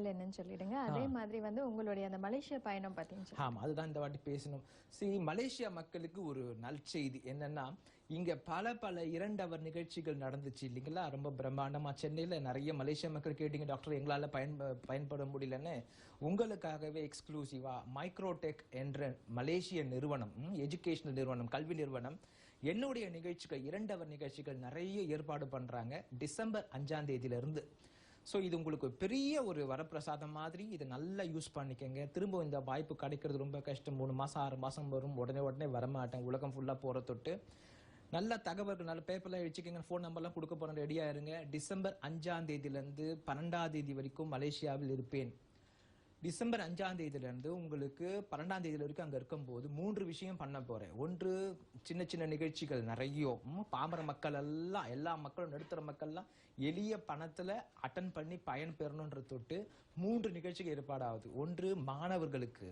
தகவல் என்னன்னு சொல்லிடுங்க. அதே மாதிரி உங்களுடைய அந்த மலேசியா பயணம் பத்தின்னு ஆமா, அதுதான் இந்த வாட்டி பேசணும். மலேசியா மக்களுக்கு ஒரு நற்செய்தி என்னன்னா, இங்க பல 2 அவர் நிகழ்ச்சிகள் நடந்துச்சு இல்லைங்களா? ரொம்ப பிரம்மாண்டமா சென்னையில நிறைய மலேசியா மக்கள் கேட்டீங்க, டாக்டர் எங்களால பயன்பட முடியலன்னு. உங்களுக்காகவே எக்ஸ்க்ளூசிவா மைக்ரோடெக் என்ற மலேசிய நிறுவனம், எஜுகேஷனல் நிறுவனம், கல்வி நிறுவனம், என்னுடைய நிகழ்ச்சிகள் 2 அவர் நிகழ்ச்சிகள் நிறைய ஏற்பாடு பண்றாங்க டிசம்பர் 5ஆம் தேதியிலிருந்து. இது உங்களுக்கு பெரிய ஒரு வரப்பிரசாதம் மாதிரி. இதை நல்லா யூஸ் பண்ணிக்கங்க. திரும்ப இந்த வாய்ப்பு கிடைக்கிறது ரொம்ப கஷ்டம். 3 மாசம் 6 மாசம் வரும். உடனே வரமாட்டேன். உலகம் ஃபுல்லா போற தொட்டு நல்ல தகவல்கள், நல்ல பேப்பர்லாம் வச்சுக்கோங்க. ஃபோன் நம்பர்லாம் கொடுக்க போறேன், ரெடியா இருங்க. டிசம்பர் 5ஆம் தேதியிலிருந்து 12ஆம் தேதி வரைக்கும் மலேசியாவில் இருப்பேன். டிசம்பர் 5ஆம் தேதியிலிருந்து உங்களுக்கு 12ஆம் தேதி வரைக்கும் அங்க இருக்கும்போது 3 விஷயம் பண்ண போறேன். ஒன்று, சின்ன நிகழ்ச்சிகள் நிறைய பாமர மக்கள் எல்லாம், எல்லா மக்களும், நடுத்தர மக்கள்லாம் எளிய பணத்துல அட்டன் பண்ணி பயன் பெறணும்ன்ற தொட்டு 3 நிகழ்ச்சிகள் ஏற்பாடாகுது. ஒன்று மாணவர்களுக்கு,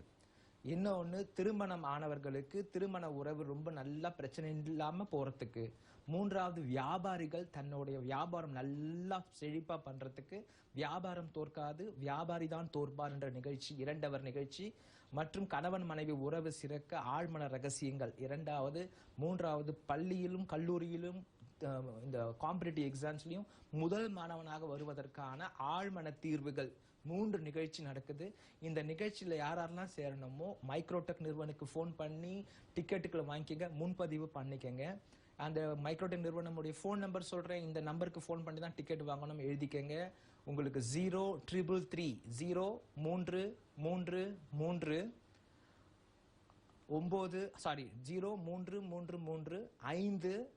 இன்னொன்னு திருமணம் ஆனவர்களுக்கு, திருமண உறவு ரொம்ப நல்லா பிரச்சனை இல்லாம போறதுக்கு, மூன்றாவது வியாபாரிகள் தன்னுடைய வியாபாரம் நல்லா செழிப்பா பண்றதுக்கு, வியாபாரம் தோற்காது வியாபாரி தான் தோற்பார் என்ற நிகழ்ச்சி 2 அவர் நிகழ்ச்சி, மற்றும் கணவன் மனைவி உறவு சிறக்க ஆழ்மன ரகசியங்கள் 2வது, 3வது பள்ளியிலும் கல்லூரியிலும் இந்த காம்படிட்டிவ் எக்ஸாம்ஸ்லயும் முதல் மாணவனாக வருவதற்கான ஆழ்மன தீர்வுகள் 3 நிகழ்ச்சி நடக்குது. இந்த நிகழ்ச்சியில யாரெல்லாம் சேரணுமோ மைக்ரோடெக் நிறுவனுக்கு போன் பண்ணி டிக்கெட்டுகளை வாங்கிக்கங்க, முன்பதிவு பண்ணிக்கங்க. அந்த மைக்ரோடெக் நிறுவனமுடைய போன் நம்பர் சொல்றேன். இந்த நம்பருக்கு போன் பண்ணி தான் டிக்கெட் வாங்கணும், எழுதிக்கங்க. உங்களுக்கு 0333 596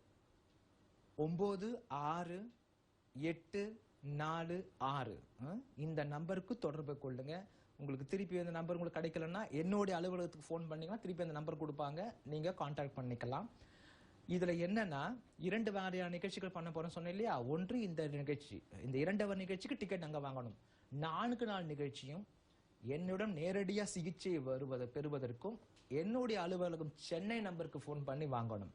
இந்த நம்பருக்கு தொடர்பு கொள்ளுங்க. உங்களுக்கு திருப்பி அந்த நம்பர் உங்களுக்கு கிடைக்கலன்னா என்னுடைய அலுவலகத்துக்கு போன் பண்ணீங்கன்னா திருப்பி அந்த நம்பர் கொடுப்பாங்க, நீங்க கான்டாக்ட் பண்ணிக்கலாம். இதுல என்னன்னா 2 வகையான நிகழ்ச்சிகள் பண்ண போறோம் சொன்னேன் இல்லையா? ஒன்று இந்த நிகழ்ச்சி, இந்த 2 அவர் நிகழ்ச்சிக்கு டிக்கெட் அங்க வாங்கணும். 4 நாள் நிகழ்ச்சியும் என்னுடன் நேரடியா சிகிச்சை பெறுவதற்கும் என்னுடைய அலுவலகம் சென்னை நம்பருக்கு போன் பண்ணி வாங்கணும்.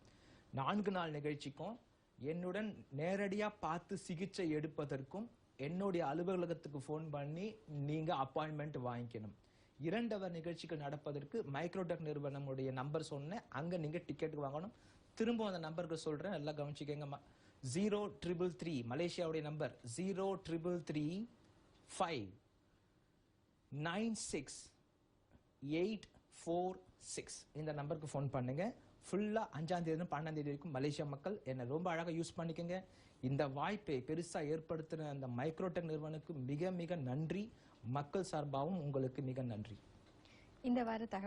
4 நாள் நிகழ்ச்சிக்கும் என்னுடன் நேரடியா பார்த்து சிகிச்சை எடுப்பதற்கும் என்னுடைய அலுவலகத்துக்கு போன் பண்ணி நீங்க அப்பாயின்மெண்ட் வாங்கிக்கணும். 2 அவர் நிகழ்ச்சிகள் நடப்பதற்கு மைக்ரோடெக் நிறுவனமுடைய நம்பர் சொன்னேன், அங்க நீங்க டிக்கெட் வாங்கணும். திரும்ப அந்த நம்பருக்கு சொல்றேன், நல்லா கவனிச்சுக்கங்க. 0333 மலேசியாவுடைய நம்பர் 0333596846 இந்த நம்பருக்கு போன் பண்ணுங்க. ஃபுல்லா 5ஆம் தேதி 12ஆம் தேதி வரைக்கும் மலேசியா மக்கள் என்ன ரொம்ப அழகா யூஸ் பண்ணிக்கங்க. இந்த வாய்ப்பை பெருசா ஏற்படுத்தின அந்த மைக்ரோடெக் நிறுவனத்துக்கு மிக நன்றி. மக்கள் சார்பாகவும் உங்களுக்கு மிக நன்றி. இந்த வார